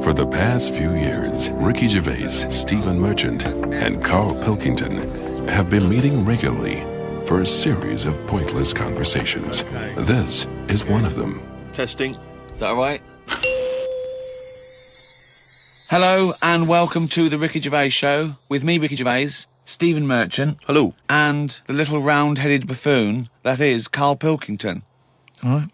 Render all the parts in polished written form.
For the past few years, Ricky Gervais, Stephen Merchant, and Karl Pilkington have been meeting regularly for a series of pointless conversations. This is one of them. Testing. Is that all right? Hello and welcome to the Ricky Gervais Show with me, Ricky Gervais, Stephen Merchant. Hello. And the little round-headed buffoon that is Karl Pilkington. All right.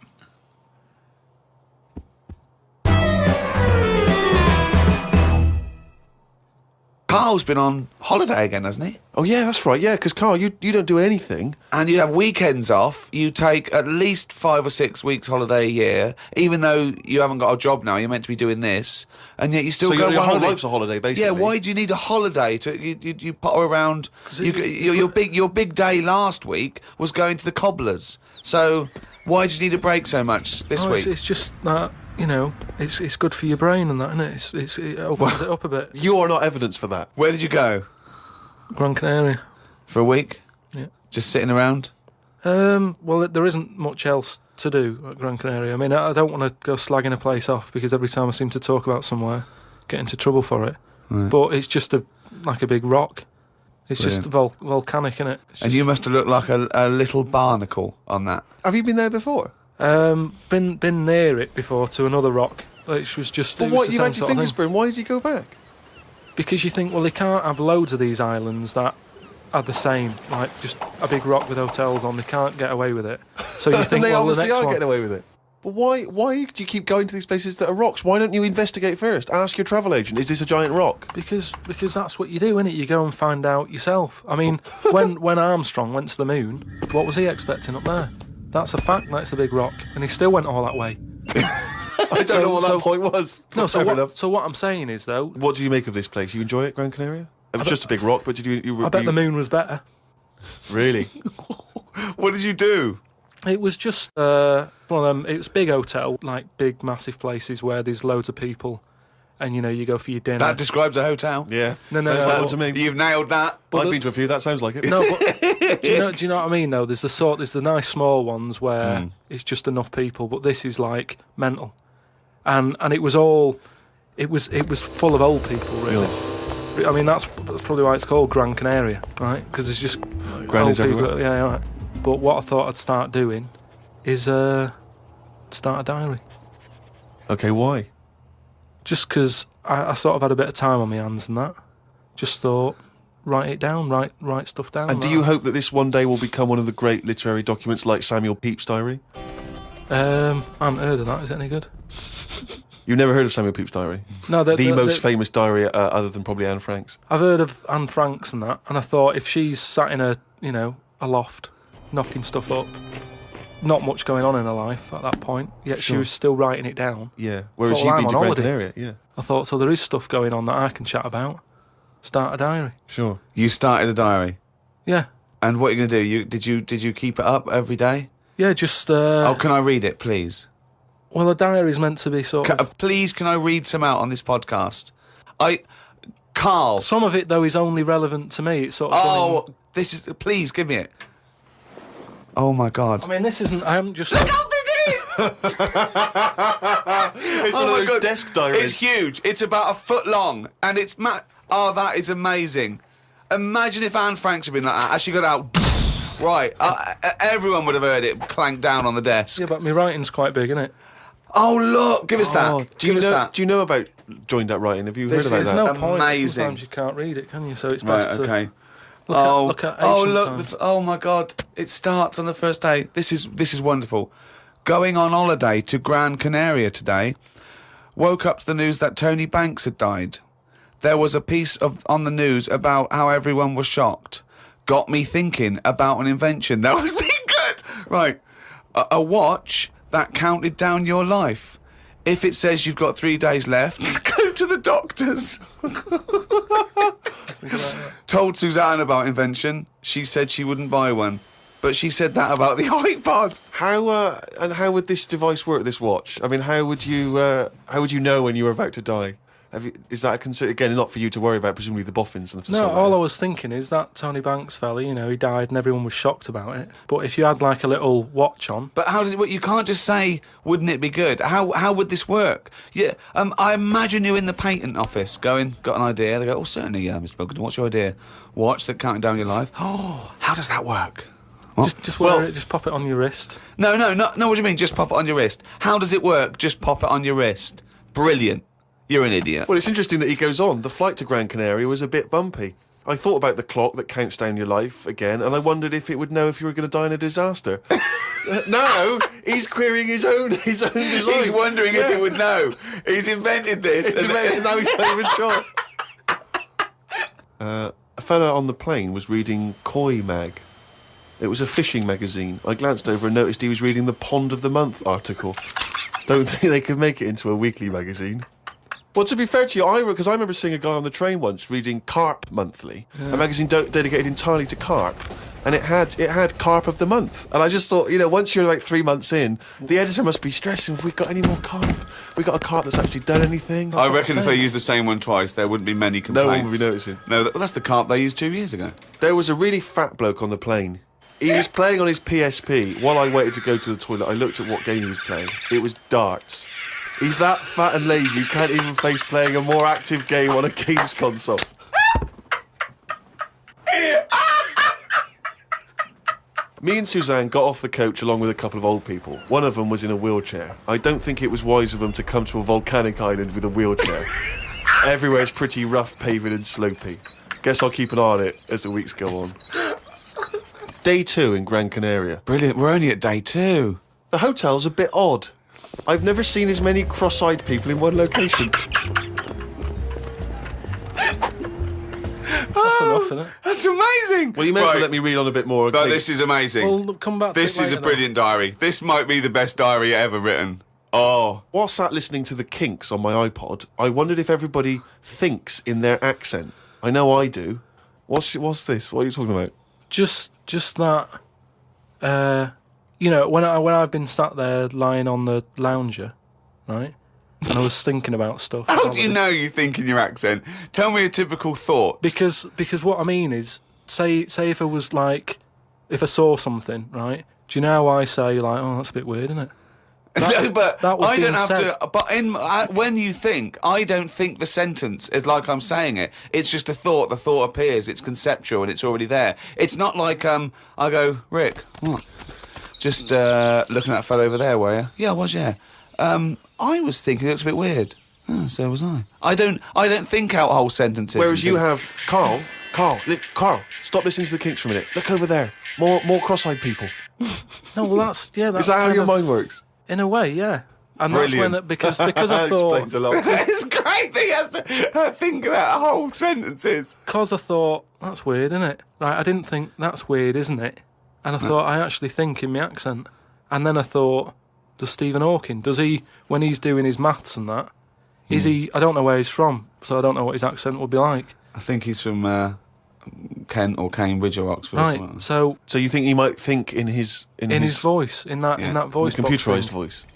Karl's been on holiday again, hasn't he? Oh, yeah, that's right. Yeah, because, Karl, you don't do anything. And you have weekends off. You take at least 5 or 6 weeks holiday a year, even though you haven't got a job now. You're meant to be doing this, and yet you still go. So your on whole holiday. life's a holiday, basically. Yeah. Why do you need a holiday? You potter around. Your big day last week was going to the cobblers. So why do you need a break so much this week? It's just that. You know, it's good for your brain and that, isn't it? It opens it up a bit. You are not evidence for that. Where did you go? Gran Canaria. For a week? Yeah. Just sitting around? Well, there isn't much else to do at Gran Canaria. I mean, I don't want to go slagging a place off because every time I seem to talk about somewhere, I get into trouble for it. Right. But it's just like a big rock. It's Brilliant. Just volcanic, innit? And you must have looked like a little barnacle on that. Have you been there before? Been near it before to another rock, which was just. But what, you had your fingers burned, why did you go back? Because you think, well, they can't have loads of these islands that are the same, like just a big rock with hotels on. They can't get away with it. So you think, they well, obviously the next are one. getting away with it. But why do you keep going to these places that are rocks? Why don't you investigate first? Ask your travel agent, is this a giant rock? Because that's what you do, innit? You go and find out yourself. I mean, when Armstrong went to the moon, what was he expecting up there? That's a fact, that's a big rock. And he still went all that way. I don't know what that point was. No, so what I'm saying is, though... What do you make of this place? You enjoy it, Gran Canaria? It was just a big rock, but did you I bet the moon was better. Really? What did you do? It was just one of them... It was a big hotel, like big, massive places where there's loads of people. And, you know, you go for your dinner. That describes a hotel. Yeah. No. Sounds like one to me. You've nailed that. I've been to a few, that sounds like it. No, but do you know what I mean, though? There's the nice small ones where it's just enough people, but this is, like, mental. And it was all... It was full of old people, really. I mean, that's probably why it's called Gran Canaria, right? Because it's just Grannies old people. everywhere. Yeah, right. But what I thought I'd start doing is start a diary. Okay, why? Just because I sort of had a bit of time on my hands and that. Just thought, write it down, write stuff down. And do you hope that this one day will become one of the great literary documents like Samuel Pepys' diary? I haven't heard of that. Is it any good? You've never heard of Samuel Pepys' diary? No, the most famous diary other than probably Anne Frank's. I've heard of Anne Frank's and that, and I thought if she's sat in a loft, knocking stuff up, not much going on in her life at that point, yet she was still writing it down. Yeah, whereas Thought, you've well, been to I'm on Gran holiday. Canaria, yeah. I thought, so there is stuff going on that I can chat about. Start a diary. Sure. You started a diary. Yeah. And what are you going to do? Did you keep it up every day? Yeah, just... can I read it, please? Well, a diary is meant to be sort of... Please, can I read some out on this podcast? Karl. Some of it, though, is only relevant to me. It's sort of... Please, give me it. Oh, my God. I mean, this isn't... I haven't just... Look how big it is! It's one of those desk diaries. It's huge. It's about a foot long. And it's... that is amazing. Imagine if Anne Frank's had been like that. As she got out... Right. Everyone would have heard it clank down on the desk. Yeah, but my writing's quite big, isn't it? Oh, look. Give us that. Do you know about joined up writing? Have you heard about is that? There's no point. Amazing. Sometimes you can't read it, can you? So it's best to... Okay. Look at ancient times. Oh my God! It starts on the first day. This is wonderful. Going on holiday to Gran Canaria today. Woke up to the news that Tony Banks had died. There was a piece on the news about how everyone was shocked. Got me thinking about an invention that would be good. Right, a watch that counted down your life. If it says you've got 3 days left, go to the doctors. Told Suzanne about invention. She said she wouldn't buy one. But she said that about the iPod. How would this device work, this watch? I mean, how would you know when you were about to die? Is that a concern? Again, not for you to worry about, presumably the boffins and the No, all I was thinking is that Tony Banks fella, he died and everyone was shocked about it. But if you had like a little watch on... But how does it work? You can't just say, wouldn't it be good? How would this work? Yeah, I imagine you're in the patent office going, got an idea. They go, oh, certainly, Mr. Pilkington, what's your idea? Watch, they're counting down your life. Oh, how does that work? Just wear it, just pop it on your wrist. No, what do you mean, just pop it on your wrist? How does it work, just pop it on your wrist? Brilliant. You're an idiot. Well, it's interesting that he goes on. The flight to Gran Canaria was a bit bumpy. I thought about the clock that counts down your life again, and I wondered if it would know if you were going to die in a disaster. Now he's querying his own design. He's wondering if it would know. He's invented this. And now he's not even sure. A fella on the plane was reading Koi Mag. It was a fishing magazine. I glanced over and noticed he was reading the Pond of the Month article. Don't think they could make it into a weekly magazine. Well, to be fair to you, because I remember seeing a guy on the train once reading Carp Monthly, a magazine dedicated entirely to carp, and it had Carp of the Month. And I just thought, once you're like 3 months in, the editor must be stressing if we've got any more carp. We got a carp that's actually done anything. I reckon if they used the same one twice, there wouldn't be many complaints. No one would be noticing. No, that's the carp they used 2 years ago. There was a really fat bloke on the plane. He was playing on his PSP. While I waited to go to the toilet, I looked at what game he was playing. It was darts. He's that fat and lazy, you can't even face playing a more active game on a games console. Me and Suzanne got off the coach along with a couple of old people. One of them was in a wheelchair. I don't think it was wise of them to come to a volcanic island with a wheelchair. Everywhere's pretty rough, paving and slopey. Guess I'll keep an eye on it as the weeks go on. Day 2 in Gran Canaria. Brilliant, we're only at day 2. The hotel's a bit odd. I've never seen as many cross-eyed people in one location. That's enough, isn't it? That's amazing. Well, you may as well let me read on a bit more. No, this is amazing. We'll come back to This it is a later, brilliant diary. This might be the best diary ever written. Oh. While sat listening to the Kinks on my iPod, I wondered if everybody thinks in their accent. I know I do. What's this? What are you talking about? Just that, when I've been sat there lying on the lounger, right, and I was thinking about stuff. How do you know you think in your accent? Tell me a typical thought. Because what I mean is, say if I was like, if I saw something, right, do you know how I say, like, oh, that's a bit weird, isn't it? No, but that was I don't being have said. to. But when you think, I don't think the sentence is like I'm saying it. It's just a thought. The thought appears. It's conceptual and it's already there. It's not like I go, Rick, what? Just looking at that fellow over there, were you? Yeah, I was. Yeah. I was thinking it looks a bit weird. Oh, so was I. I don't think out whole sentences. Whereas you have Karl, stop listening to the Kinks for a minute. Look over there. More cross-eyed people. No, well, that's Is that how your mind works? In a way, yeah. And Brilliant. that's when because I thought Explains a lot. It's great that he has to think about whole sentences. because I thought that's weird, isn't it? Like I didn't think that's weird, isn't it? And I thought I actually think in my accent. And then I thought, does Stephen Hawking, does he, when he's doing his maths and that, is he? I don't know where he's from, so I don't know what his accent would be like. I think he's from Kent or Cambridge or Oxford. Or Right. something. So So you think he might think in his voice, in that voice, the box computerised thing. voice?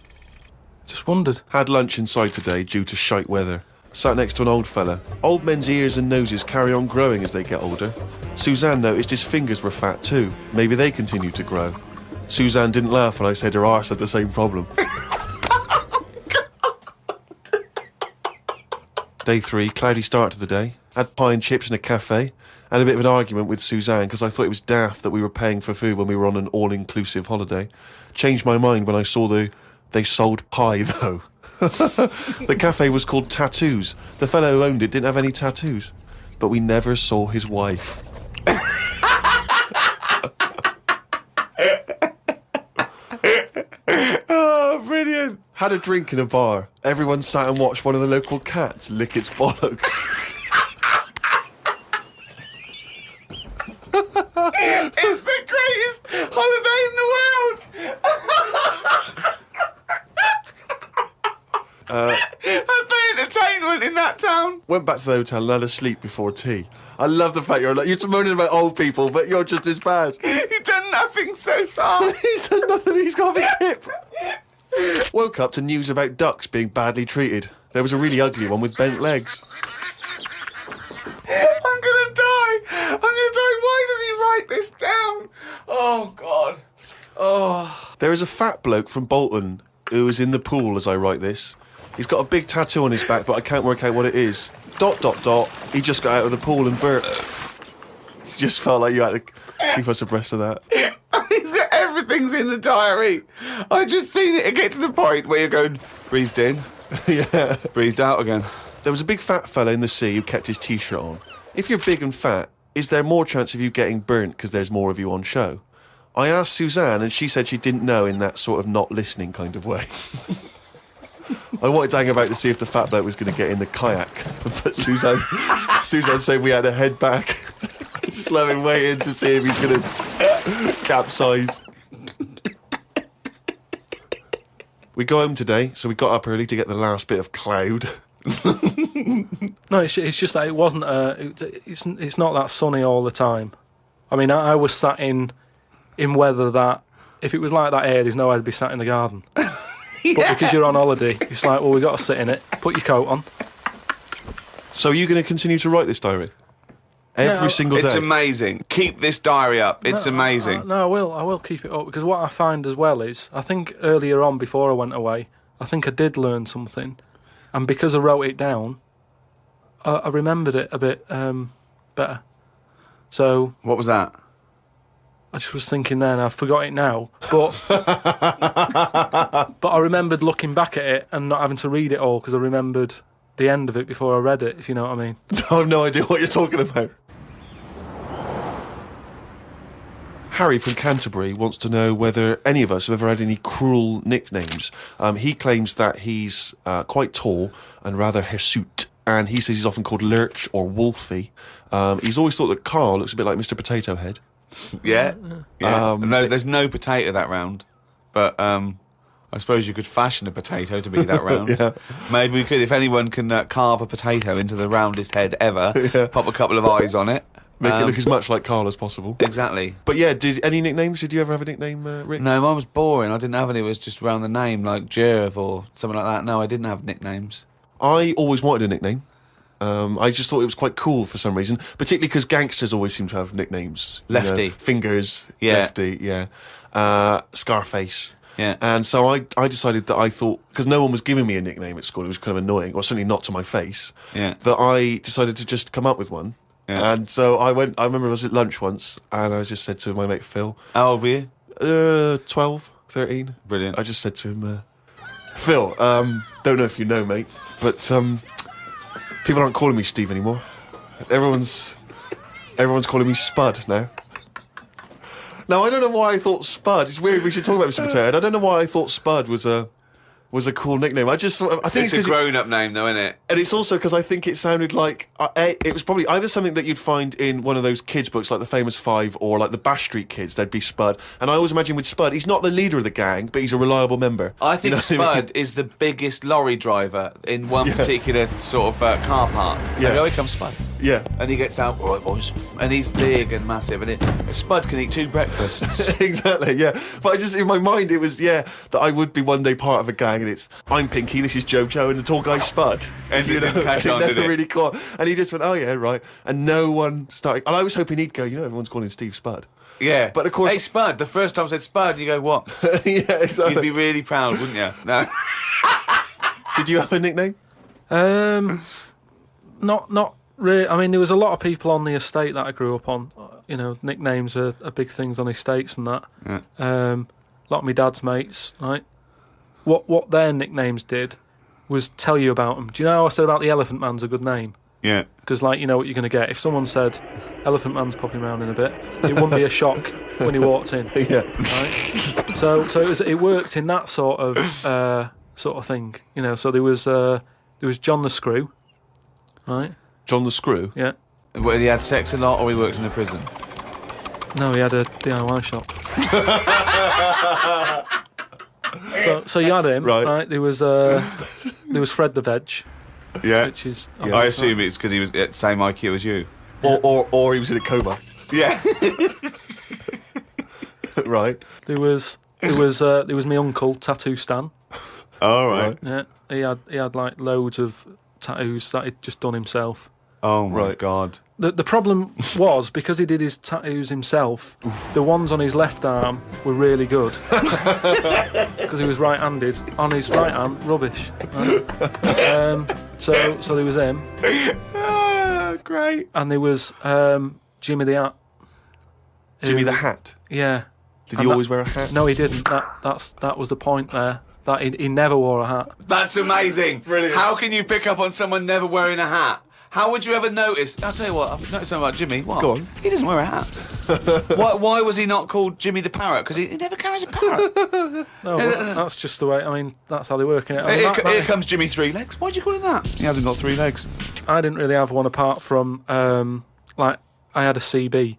Just wondered. Had lunch inside today due to shite weather. Sat next to an old fella. Old men's ears and noses carry on growing as they get older. Suzanne noticed his fingers were fat too. Maybe they continue to grow. Suzanne didn't laugh when I said her arse had the same problem. Day 3, cloudy start to the day. Had pie and chips in a cafe. Had a bit of an argument with Suzanne because I thought it was daft that we were paying for food when we were on an all-inclusive holiday. Changed my mind when I saw they sold pie though. The cafe was called Tattoos. The fellow who owned it didn't have any tattoos. But we never saw his wife. Oh, brilliant. Had a drink in a bar. Everyone sat and watched one of the local cats lick its bollocks. It's the greatest holiday in the world. That's the entertainment in that town. Went back to the hotel and had a sleep before tea. I love the fact you're moaning about old people, but you're just as bad. You've done nothing so far. He's done nothing, he's got a big hip. Woke up to news about ducks being badly treated. There was a really ugly one with bent legs. I'm gonna die. Why does he write this down? Oh, God. Oh. There is a fat bloke from Bolton who is in the pool as I write this. He's got a big tattoo on his back, but I can't work out what it is. ... He just got out of the pool and burped. You just felt like you had to keep us abreast of that. Everything's in the diary. I just seen it get to the point where you're going, breathed in, Yeah. breathed out again. There was a big fat fella in the sea who kept his T-shirt on. If you're big and fat, is there more chance of you getting burnt because there's more of you on show? I asked Suzanne, and she said she didn't know in that sort of not listening kind of way. I wanted to hang about to see if the fat bloke was going to get in the kayak, but Suzanne said we had to head back. Just let him wait in to see if he's going to capsize. We go home today, so we got up early to get the last bit of cloud. No, it's just that it wasn't. It's not that sunny all the time. I mean, I was sat in weather that if it was like that here, there's no way I'd be sat in the garden. Yeah. But because you're on holiday, it's like, well, we've got to sit in it. Put your coat on. So are you going to continue to write this diary? Every single day? It's amazing. Keep this diary up. It's amazing. No, I will keep it up, because what I find as well is, I think earlier on, before I went away, I think I did learn something. And because I wrote it down, I remembered it a bit better. So... What was that? I just was thinking then, I forgot it now, but but I remembered looking back at it and not having to read it all, because I remembered the end of it before I read it, if you know what I mean. I have no idea what you're talking about. Harry from Canterbury wants to know whether any of us have ever had any cruel nicknames. He claims that he's quite tall and rather hirsute, and he says he's often called Lurch or Wolfie. He's always thought that Karl looks a bit like Mr. Potato Head. Yeah. No, there's no potato that round, but I suppose you could fashion a potato to be that round. Yeah. Maybe we could, if anyone can carve a potato into the roundest head ever, pop a couple of eyes on it. Make it look as much like Karl as possible. Exactly. But yeah, any nicknames? Did you ever have a nickname, Rick? No, mine was boring. I didn't have any. It was just around the name, like Gervais or something like that. No, I didn't have nicknames. I always wanted a nickname. I just thought it was quite cool for some reason, particularly because gangsters always seem to have nicknames. Lefty. Fingers, yeah. Lefty, yeah. Scarface. Yeah. And so I decided that I thought, because no one was giving me a nickname at school, it was kind of annoying, or certainly not to my face, that I decided to just come up with one. Yeah. And so I remember I was at lunch once, and I just said to my mate Phil. How old were you? 12, 13. Brilliant. I just said to him, Phil, don't know if you know, mate, but people aren't calling me Steve anymore. Everyone's calling me Spud now. Now, I don't know why I thought Spud. It's weird, we should talk about Mr. Potato Head. I don't know why I thought Spud was a cool nickname. I think it's a grown-up name, though, isn't it? And it's also because I think it sounded like it was probably either something that you'd find in one of those kids' books, like the Famous Five, or like the Bash Street Kids. There'd be Spud, and I always imagine with Spud, he's not the leader of the gang, but he's a reliable member. I think Spud is the biggest lorry driver in one particular sort of car park. Yeah. Here comes Spud. Yeah. And he gets out, all right, boys. And he's big and massive, and Spud can eat 2 breakfasts. Exactly, yeah. But I just, in my mind, it was, that I would be one day part of a gang, and I'm Pinky, this is Jojo, and the tall guy's Spud. And you didn't catch on, never did it? really caught. And he just went, oh yeah, right. And no one started. And I was hoping he'd go, everyone's calling Steve Spud. Yeah. But of course. Hey, Spud. The first time I said Spud, you go, what? Yeah, exactly. You'd be really proud, wouldn't you? No. Did you have a nickname? Not really. I mean, there was a lot of people on the estate that I grew up on. Nicknames are big things on estates and that. Yeah. A lot of my dad's mates, right? What their nicknames did was tell you about them. Do you know how I said about the Elephant Man's a good name? Yeah. Because, you know what you're going to get. If someone said, Elephant Man's popping around in a bit, it wouldn't be a shock when he walked in. Yeah. Right? So it worked in that sort of thing. So there was John the Screw, right? John the Screw? Yeah. Whether he had sex a lot or he worked in a prison? No, he had a DIY shop. So you had him, right? There was Fred the Veg. Yeah. Which is, I assume it's because he was at the same IQ as you. Or he was in a coma. Yeah. Right. There was my uncle, Tattoo Stan. All right. Yeah, he had like loads of tattoos that he'd just done himself. Oh my God. The problem was, because he did his tattoos himself, the ones on his left arm were really good. Because he was right-handed. On his right arm, rubbish. Right? So there was him. Great. And there was Jimmy the Hat. Jimmy the Hat? Yeah. Did he always wear a hat? No, he didn't. That was the point there. That he never wore a hat. That's amazing. Brilliant. How can you pick up on someone never wearing a hat? How would you ever notice? I'll tell you what, I've noticed something about Jimmy. What? Go on. He doesn't wear a hat. Why was he not called Jimmy the Parrot? Because he never carries a parrot. No, but that's just the way. I mean, that's how they work in it. I mean, Here comes Jimmy Three Legs. Why'd you call him that? He hasn't got 3 legs. I didn't really have one apart from like I had a CB.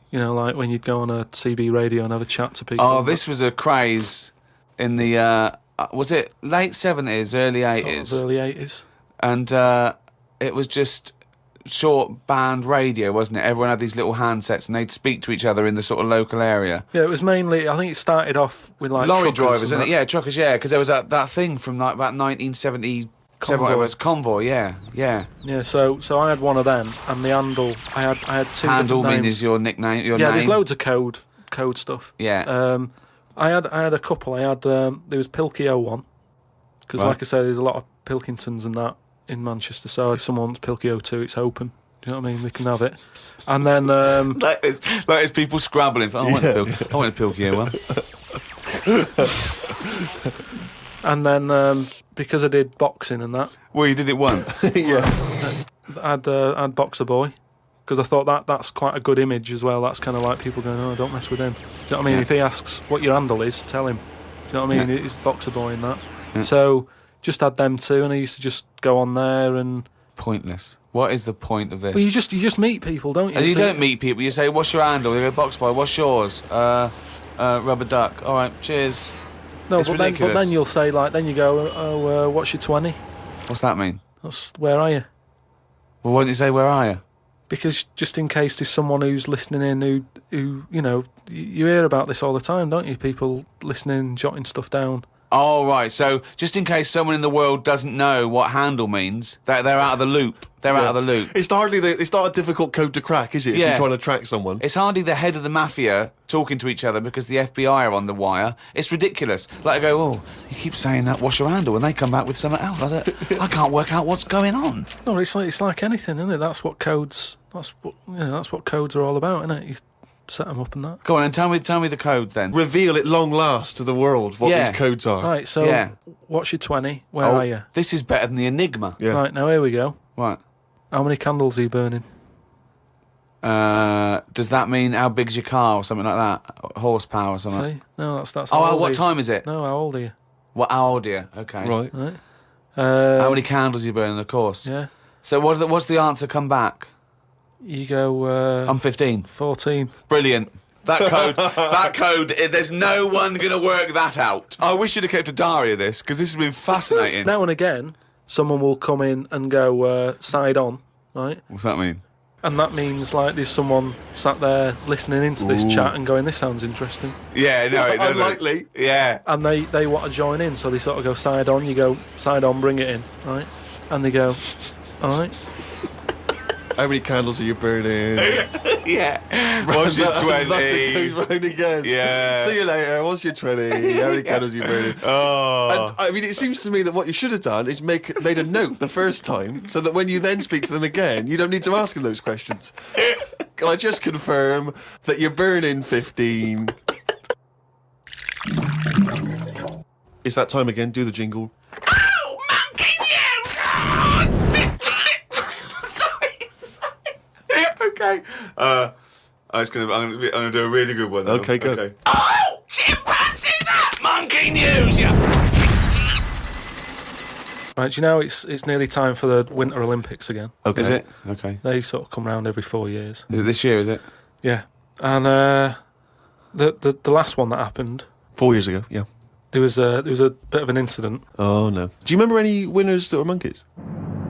You know, like when you'd go on a CB radio and have a chat to people. Oh, this was a craze in the was it late 70s, early 80s? Sort of early 80s. And it was just short band radio, wasn't it? Everyone had these little handsets and they'd speak to each other in the sort of local area. Yeah, it was mainly, I think it started off with like lorry truckers drivers, and isn't it? Yeah, truckers, yeah, because there was that thing from like about 1977, whatever it was, Convoy, yeah. Yeah, so I had one of them, and the handle, I had 2 Handle different names. means your nickname, your yeah, name. there's loads of code stuff. Yeah. I had a couple. I had there was Pilkey 01, because Right. like I say, there's a lot of Pilkingtons and that in Manchester. So if someone wants Pilkey 02, it's open. Do you know what I mean? They can have it. And then Like it's people scrabbling. I want a Pilkey one. And then because I did boxing and that, Well, you did it once. Yeah. I'd Boxer Boy, because I thought that's quite a good image as well. That's kind of like people going, oh, don't mess with him. Do you know what I mean? Yeah. If he asks what your handle is, tell him. Do you know what I mean? Yeah. It's Boxer Boy and that. Yeah. So just had them 2, and I used to just go on there and. Pointless. What is the point of this? Well, you just meet people, don't you? And you So- don't meet people. You say, "What's your handle?" They go, "Box Boy." What's yours? Rubber duck. All right, cheers. No, It's but ridiculous. then you'll say like, then you go, oh, what's your 20? What's that mean? That's where are you? Well, why don't you say, "Where are you"? Because just in case there's someone who's listening in who you know, you hear about this all the time, don't you? People listening, jotting stuff down. Oh, right. So just in case someone in the world doesn't know what handle means, they're out of the loop. They're out of the loop. It's not a difficult code to crack, is it? If Yeah. you're trying to track someone. It's hardly the head of the mafia talking to each other because the FBI are on the wire. It's ridiculous. Like I go, oh, he keeps saying that, what's your handle? And they come back with something else. I can't work out what's going on. No, it's like anything, isn't it? That's what codes are all about, isn't it? You set them up and that. Go on and tell me the code then. Reveal at long last to the world what Yeah. these codes are. Right, so Yeah. what's your 20? Where are you? This is better than the Enigma. Yeah. Right, now here we go. Right. How many candles are you burning? Does that mean how big's your car or something like that? Horsepower or something? See? No, that's Oh, how old what are you? time is it? No, how old are you? What, how old are you? Okay. Right. Right. How many candles are you burning, of course? Yeah. So what's the answer come back? You go I'm 15. 14. Brilliant. That code, there's no one going to work that out. I wish you'd have kept a diary of this, because this has been fascinating. Now and again, someone will come in and go side on, right? What's that mean? And that means like there's someone sat there listening into this chat and going, this sounds interesting. Yeah, no, it doesn't. Unlikely. Yeah. And they want to join in, so they sort of go side on, you go side on, bring it in, right? And they go, all right. How many candles are you burning? Yeah. What's your 20? Thus it goes round again. Yeah. See you later. What's your 20? How many candles are you burning? Oh. And, I mean, it seems to me that what you should have done is made a note the first time, so that when you then speak to them again, you don't need to ask them those questions. Can I just confirm that you're burning 15? It's that time again. Do the jingle. Oh, man, can you? Sorry. Okay. I'm gonna do a really good one. Now. Okay, go. Oh, chimpanzee that monkey news, yeah. Right, do you know it's nearly time for the Winter Olympics again? Okay. Is it? Okay. They sort of come round every 4 years. Is it this year? Is it? Yeah. And the last one that happened, 4 years ago, yeah. there was a bit of an incident. Oh, no. Do you remember any winners that were monkeys?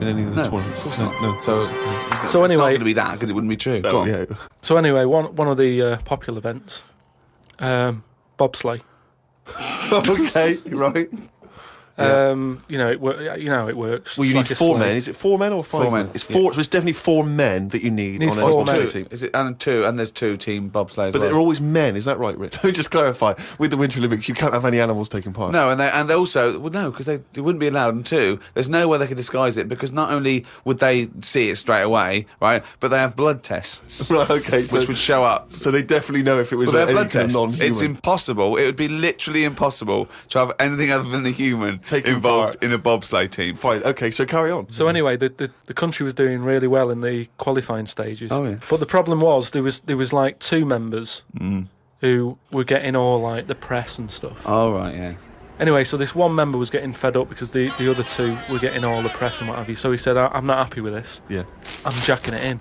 In any of the No, tournaments? of course not. No. So So it's not anyway, going to be that because it wouldn't be true. Go Oh, on. yeah. so anyway, one of the popular events, bobsleigh. Okay, right. You know, you know how it works. Well, you It's need like a 4 sleigh. men. Is it 4 men or 5 4 men? men. It's 4. So it's definitely 4 men that you need Needs on four a men. bobsleigh team. Is it and two? And there's 2 team bobsleighs. But they're always men. Is that right, Rich? Let me just clarify. With the Winter Olympics, you can't have any animals taking part. No, and they also no, because they wouldn't be allowed. And 2, there's no way they could disguise it because not only would they see it straight away, right, but they have blood tests, Right, okay. which would show up. So they definitely know if it was Well, they have any blood kind of tests. non-human. It's impossible. It would be literally impossible to have anything other than a human Taking involved part. in a bobsleigh team. Fine. Okay, so carry on. So anyway, the country was doing really well in the qualifying stages. Oh, yeah. But the problem was there was like 2 members who were getting all like the press and stuff. Oh right, yeah. Anyway, so this one member was getting fed up because the other 2 were getting all the press and what have you. So he said, I'm not happy with this. Yeah. I'm jacking it in.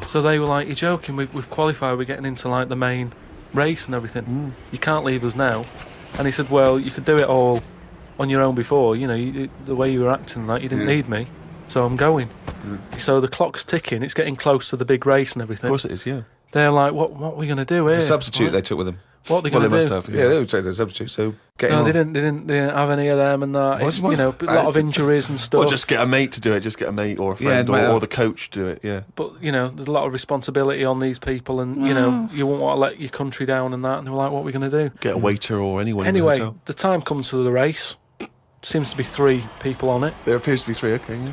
So they were like, you're joking, we've qualified, we're getting into like the main race and everything. You can't leave us now. And he said, well, you could do it all on your own before, you know, the way you were acting, like you didn't need me, so I'm going. So the clock's ticking, it's getting close to the big race and everything. Of course it is, yeah. They're like, what are we going to do here? The substitute Right? they took with them. What are they Well, going they to do? must have, Yeah, they would take the substitute. So get No, him they on. didn't have any of them and that. It's, What? you know, a lot of injuries and stuff. Or just get a mate to do it. Just get a mate or a friend Yeah, or the coach to do it, yeah. But, you know, there's a lot of responsibility on these people and, you know, you won't want to let your country down and that. And they were like, what are we going to do? Get a waiter or anyone in the Anyway, hotel. the time comes to the race. Seems to be 3 people on it. There appears to be 3, okay, yeah.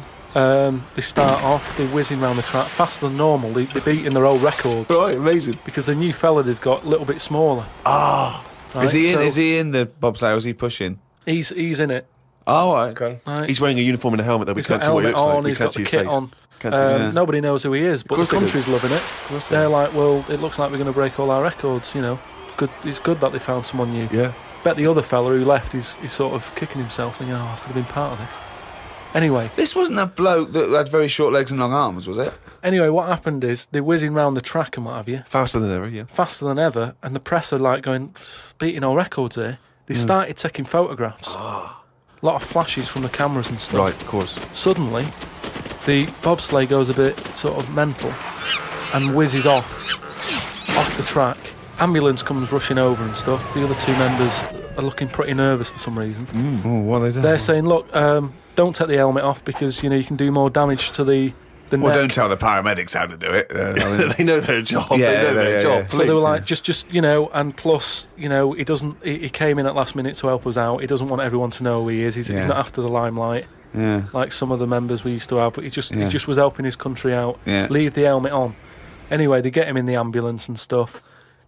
They start off, they're whizzing around the track faster than normal. They're beating their old records Right, amazing. because the new fella they've got a little bit smaller. Right? Is he in? So Is he in the bobsleigh? Or is he pushing? He's in it. Oh, right, okay. Right? He's wearing a uniform and a helmet, though. We He's can't got see what he helmet looks like. on. We He's can't got see the his kit face. on. Can't see his face. Nobody knows who he is, but the course they do. country's loving it. course they They're do. like, well, it looks like we're going to break all our records. You know, good. It's good that they found someone new. Yeah. Bet the other fella who left, he's sort of kicking himself, thinking, oh, I could have been part of this. Anyway, This wasn't a bloke that had very short legs and long arms, was it? what happened is they're whizzing round the track and what have you, Faster than ever, yeah. faster than ever, and the press are like going, beating all records here. They started taking photographs. A lot of flashes from the cameras and stuff. Right, of course. Suddenly, the bobsleigh goes a bit sort of mental and whizzes off the track. Ambulance comes rushing over and stuff. The other 2 members are looking pretty nervous for some reason. Oh, what are they doing? They're saying, look, don't take the helmet off because, you know, you can do more damage to the well, neck. don't tell the paramedics how to do it. They know their job. Yeah, they know their yeah, job. yeah. So they were Please. like, just you know, and plus, you know, he came in at last minute to help us out. He doesn't want everyone to know who he is. He's Yeah. not after the limelight Yeah. like some of the members we used to have. But he just was helping his country out. Yeah. Leave the helmet on. Anyway, they get him in the ambulance and stuff.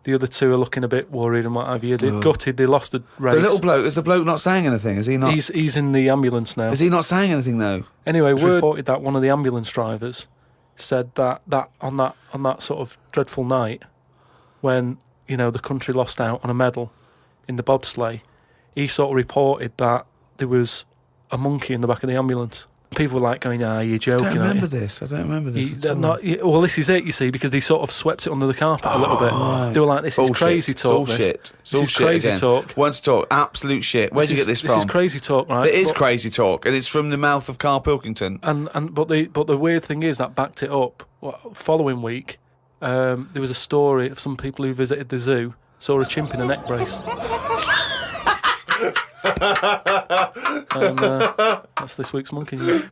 The other 2 are looking a bit worried and what have you. They're gutted. They lost the race. The little bloke, is the bloke not saying anything? Is he not? He's in the ambulance now. Is he not saying anything though? Anyway, word reported that one of the ambulance drivers said that on that sort of dreadful night when, you know, the country lost out on a medal in the bobsleigh, he sort of reported that there was a monkey in the back of the ambulance. People were like going, you're joking. I don't aren't remember you? this. I don't remember this. They're not- well, this is it, you see, because they sort of swept it under the carpet a little bit. right. They were like, this is Bullshit. crazy talk. It's all shit. It's This all is shit crazy again. talk. Once talk, absolute shit. Where'd you get this from? This is crazy talk, right? It is But- crazy talk, and it's from the mouth of Karl Pilkington. But the weird thing is that backed it up. Following week, there was a story of some people who visited the zoo saw a chimp in a neck brace. And that's this week's Monkey News.